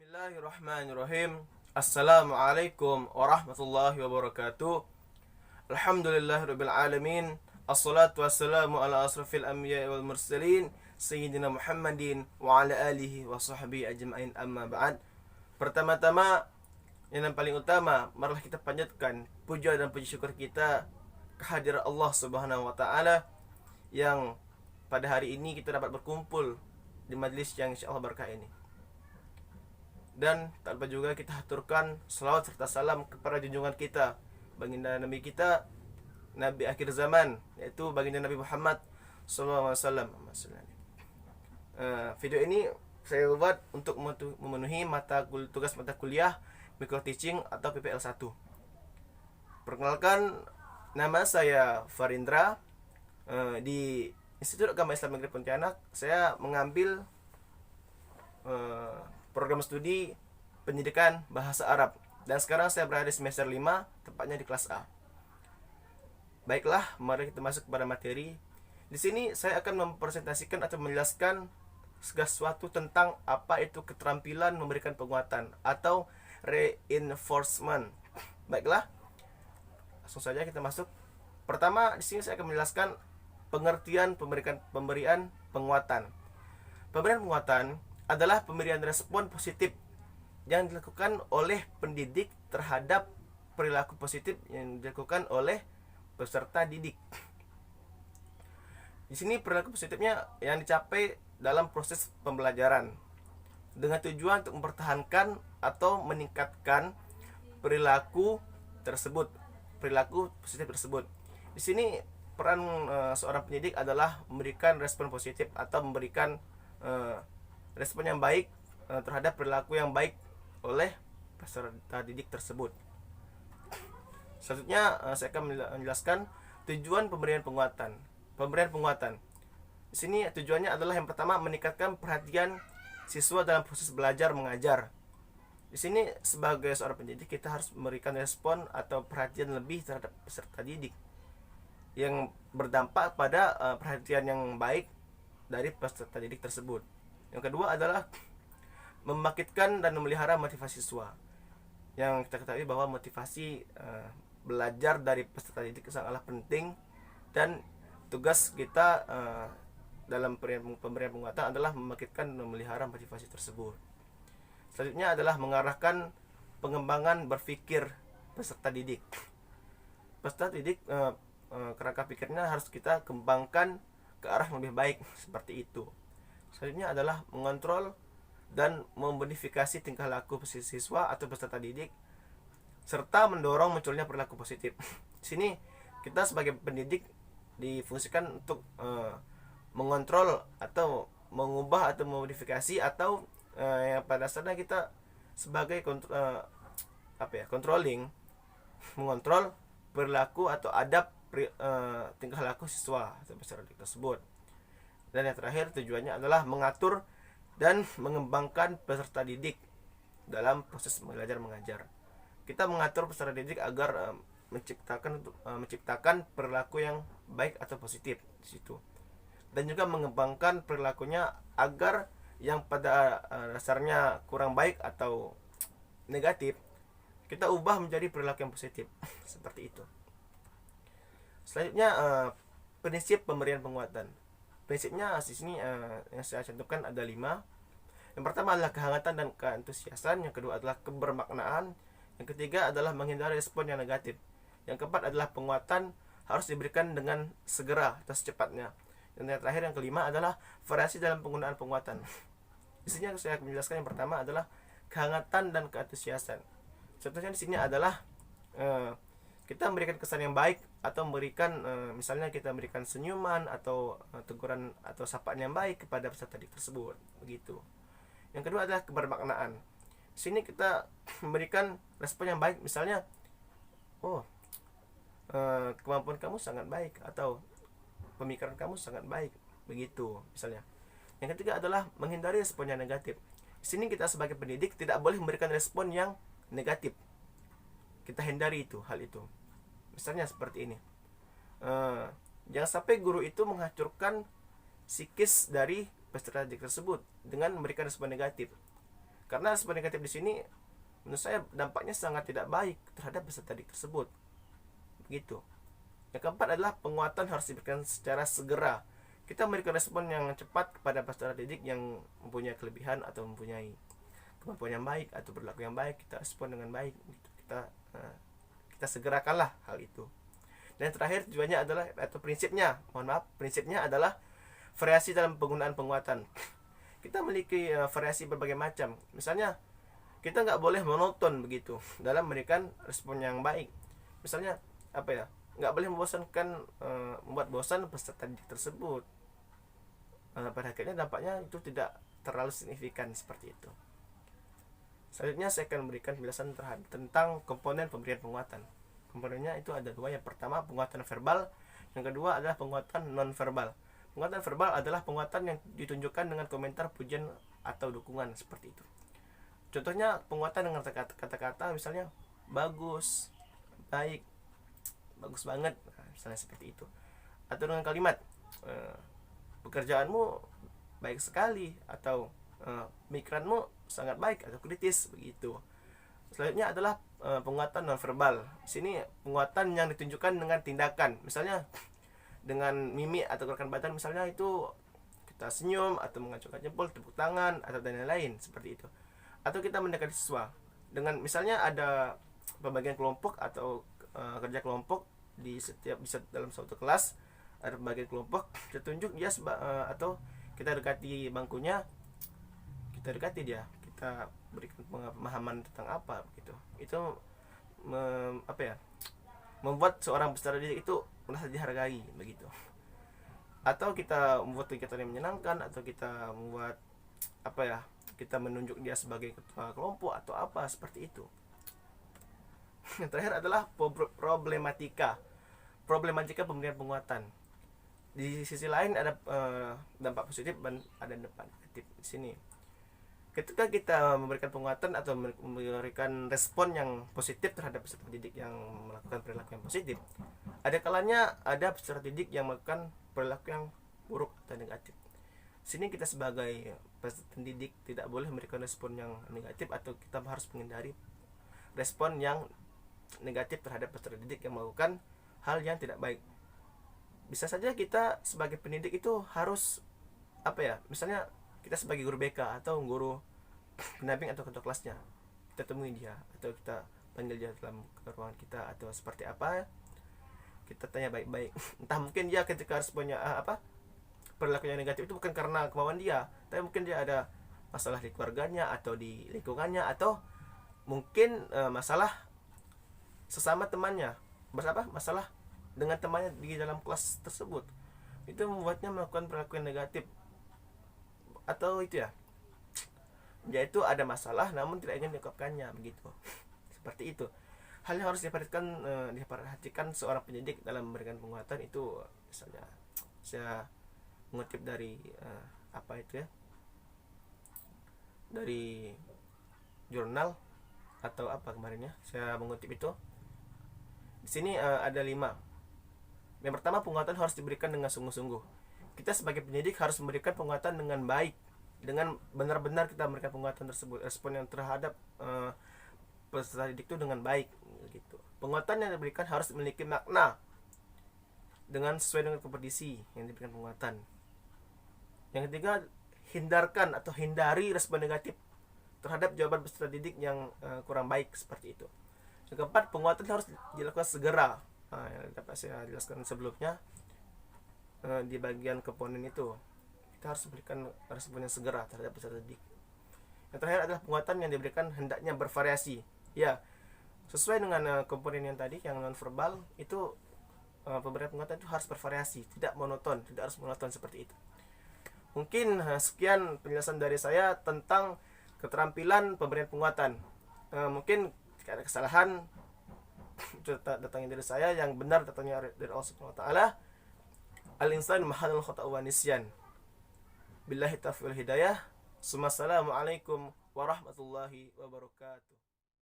Bismillahirrahmanirrahim. Assalamualaikum warahmatullahi wabarakatuh. Alhamdulillahirabbil alamin. Assalatu wassalamu ala asrafil anbiya'i wal mursalin sayyidina Muhammadin wa ala alihi wa sahbihi ajma'in, amma ba'd. Pertama-tama, yang paling utama, marilah kita panjatkan puja dan puji syukur kita kehadirat Allah Subhanahu wa taala yang pada hari ini kita dapat berkumpul di majlis yang insyaallah berkah ini. Dan tak lupa juga kita haturkan salawat serta salam kepada junjungan kita, baginda Nabi kita, Nabi akhir zaman, yaitu baginda Nabi Muhammad SAW. Video ini saya buat untuk memenuhi tugas mata kuliah Micro Teaching atau PPL 1. Perkenalkan, nama saya Farindra. Di Institut Agama Islam Negeri Pontianak saya mengambil program studi pendidikan bahasa Arab, dan sekarang saya berada di semester 5, tepatnya di kelas A. Baiklah, mari kita masuk kepada materi. Di sini saya akan mempresentasikan atau menjelaskan segala sesuatu tentang apa itu keterampilan memberikan penguatan atau reinforcement. Baiklah, langsung saja kita masuk. Pertama, di sini saya akan menjelaskan pengertian pemberian penguatan. Pemberian penguatan adalah pemberian respon positif yang dilakukan oleh pendidik terhadap perilaku positif yang dilakukan oleh peserta didik. Di sini perilaku positifnya yang dicapai dalam proses pembelajaran dengan tujuan untuk mempertahankan atau meningkatkan perilaku positif tersebut. Di sini peran seorang pendidik adalah memberikan respon positif atau memberikan respon yang baik terhadap perilaku yang baik oleh peserta didik tersebut. Selanjutnya saya akan menjelaskan tujuan pemberian penguatan. Pemberian penguatan di sini tujuannya adalah yang pertama, meningkatkan perhatian siswa dalam proses belajar mengajar. Di sini sebagai seorang pendidik kita harus memberikan respon atau perhatian lebih terhadap peserta didik yang berdampak pada perhatian yang baik dari peserta didik tersebut. Yang kedua adalah membangkitkan dan memelihara motivasi siswa. Yang kita ketahui bahwa motivasi belajar dari peserta didik sangatlah penting, dan tugas kita dalam pemberian penguatan adalah membangkitkan dan memelihara motivasi tersebut. Selanjutnya adalah mengarahkan pengembangan berpikir peserta didik. Peserta didik kerangka pikirnya harus kita kembangkan ke arah yang lebih baik, seperti itu. Selanjutnya adalah mengontrol dan memodifikasi tingkah laku siswa atau peserta didik serta mendorong munculnya perilaku positif. Di sini kita sebagai pendidik difungsikan untuk mengontrol atau mengubah atau memodifikasi atau yang pada dasarnya kita sebagai controlling, mengontrol perilaku atau adab tingkah laku siswa atau peserta didik tersebut. Dan yang terakhir tujuannya adalah mengatur dan mengembangkan peserta didik dalam proses belajar mengajar. Kita mengatur peserta didik agar menciptakan perilaku yang baik atau positif di situ. Dan juga mengembangkan perilakunya agar yang pada dasarnya kurang baik atau negatif kita ubah menjadi perilaku yang positif. Seperti itu. Selanjutnya prinsip pemberian penguatan. Prinsipnya di sini yang saya cantumkan ada 5. Yang pertama adalah kehangatan dan keantusiasan. Yang kedua adalah kebermaknaan. Yang ketiga adalah menghindari respon yang negatif. Yang keempat adalah penguatan harus diberikan dengan segera atau secepatnya. Dan yang terakhir, yang kelima adalah variasi dalam penggunaan penguatan. Di sini saya akan menjelaskan yang pertama adalah kehangatan dan keantusiasan. Contohnya di sini adalah kita memberikan kesan yang baik atau memberikan misalnya kita memberikan senyuman atau teguran atau sapaan yang baik kepada peserta didik tersebut, begitu. Yang kedua adalah kebermaknaan. Di sini kita memberikan respon yang baik, misalnya kemampuan kamu sangat baik atau pemikiran kamu sangat baik, begitu misalnya. Yang ketiga adalah menghindari respon yang negatif. Di sini kita sebagai pendidik tidak boleh memberikan respon yang negatif. Kita hindari hal itu. Misalnya seperti ini. Jangan sampai guru itu menghancurkan psikis dari peserta didik tersebut dengan memberikan respon negatif. Karena respon negatif di sini menurut saya dampaknya sangat tidak baik terhadap peserta didik tersebut. Begitu. Yang keempat adalah penguatan harus diberikan secara segera. Kita memberikan respon yang cepat kepada peserta didik yang mempunyai kelebihan atau mempunyai kemampuan yang baik atau berlaku yang baik, kita respon dengan baik. Kita segerakanlah hal itu. Dan terakhir tujuannya adalah, atau prinsipnya adalah variasi dalam penggunaan penguatan. Kita memiliki variasi berbagai macam. Misalnya kita nggak boleh monoton begitu dalam memberikan respon yang baik. Misalnya nggak boleh membosankan, membuat bosan peserta didik tersebut. Pada akhirnya dampaknya itu tidak terlalu signifikan seperti itu. Selanjutnya saya akan memberikan penjelasan tentang komponen pemberian penguatan. Komponennya itu ada dua. Yang pertama penguatan verbal, yang kedua adalah penguatan non verbal. Penguatan verbal adalah penguatan yang ditunjukkan dengan komentar, pujian atau dukungan seperti itu. Contohnya penguatan dengan kata-kata misalnya bagus, baik, bagus banget, misalnya seperti itu. Atau dengan kalimat pekerjaanmu baik sekali, atau pemikiranmu sangat baik atau kritis begitu. Selanjutnya adalah penguatan non verbal. Di sini penguatan yang ditunjukkan dengan tindakan, misalnya dengan mimik atau gerakan badan, misalnya itu kita senyum atau mengacungkan jempol, tepuk tangan atau dan lain-lain seperti itu. Atau kita mendekati siswa dengan misalnya ada pembagian kelompok atau kerja kelompok bisa dalam suatu kelas, ada pembagian kelompok, kita tunjuk dia atau kita dekati bangkunya, kita dekati dia, kita berikan pemahaman tentang apa begitu. Itu membuat seorang peserta didik itu merasa dihargai begitu. Atau kita membuat kegiatan yang menyenangkan, atau kita membuat kita menunjuk dia sebagai ketua kelompok atau apa seperti itu. Yang terakhir adalah problematika pemberian penguatan. Di sisi lain ada dampak positif dan ada dampak negatif di sini. Ketika kita memberikan penguatan atau memberikan respon yang positif terhadap peserta didik yang melakukan perilaku yang positif, ada kalanya ada peserta didik yang melakukan perilaku yang buruk atau negatif. Sini kita sebagai peserta didik tidak boleh memberikan respon yang negatif, atau kita harus menghindari respon yang negatif terhadap peserta didik yang melakukan hal yang tidak baik. Bisa saja kita sebagai pendidik itu harus misalnya kita sebagai guru BK atau guru pendamping atau ketua kelasnya, kita temui dia atau kita panggil dia dalam ruangan kita atau seperti apa, kita tanya baik-baik. Entah mungkin dia ketika responnya perilaku yang negatif itu bukan karena kemauan dia, tapi mungkin dia ada masalah di keluarganya atau di lingkungannya, atau mungkin masalah sesama temannya, masalah dengan temannya di dalam kelas tersebut, itu membuatnya melakukan perilaku yang negatif. Atau yaitu ada masalah namun tidak ingin diungkapkannya begitu. Seperti itu. Hal yang harus diperhatikan seorang pendidik dalam memberikan penguatan itu, misalnya saya mengutip dari dari jurnal atau kemarinnya saya mengutip itu. Di sini ada 5. Yang pertama, penguatan harus diberikan dengan sungguh-sungguh. Kita sebagai pendidik harus memberikan penguatan dengan baik, dengan benar-benar kita memberikan penguatan tersebut, respon yang terhadap peserta didik itu dengan baik gitu. Penguatan yang diberikan harus memiliki makna dengan sesuai dengan kompetisi yang diberikan penguatan. Yang ketiga, hindarkan atau hindari respon negatif terhadap jawaban peserta didik yang kurang baik seperti itu. Yang keempat, penguatan harus dilakukan segera. Yang dapat saya jelaskan sebelumnya di bagian komponen itu, kita harus berikan respon yang segera terhadap peserta didik. Yang terakhir adalah penguatan yang diberikan hendaknya bervariasi. Ya, sesuai dengan komponen yang tadi yang non verbal itu, pemberian penguatan itu harus bervariasi, tidak harus monoton seperti itu. Mungkin sekian penjelasan dari saya tentang keterampilan pemberian penguatan. Mungkin jika ada kesalahan datangnya dari saya, yang benar datangnya dari Allah Subhanahu wa taala. Al-insan mahallul khata' wa nisyan. Billahi taufiq wal hidayah. Assalamualaikum warahmatullahi wabarakatuh.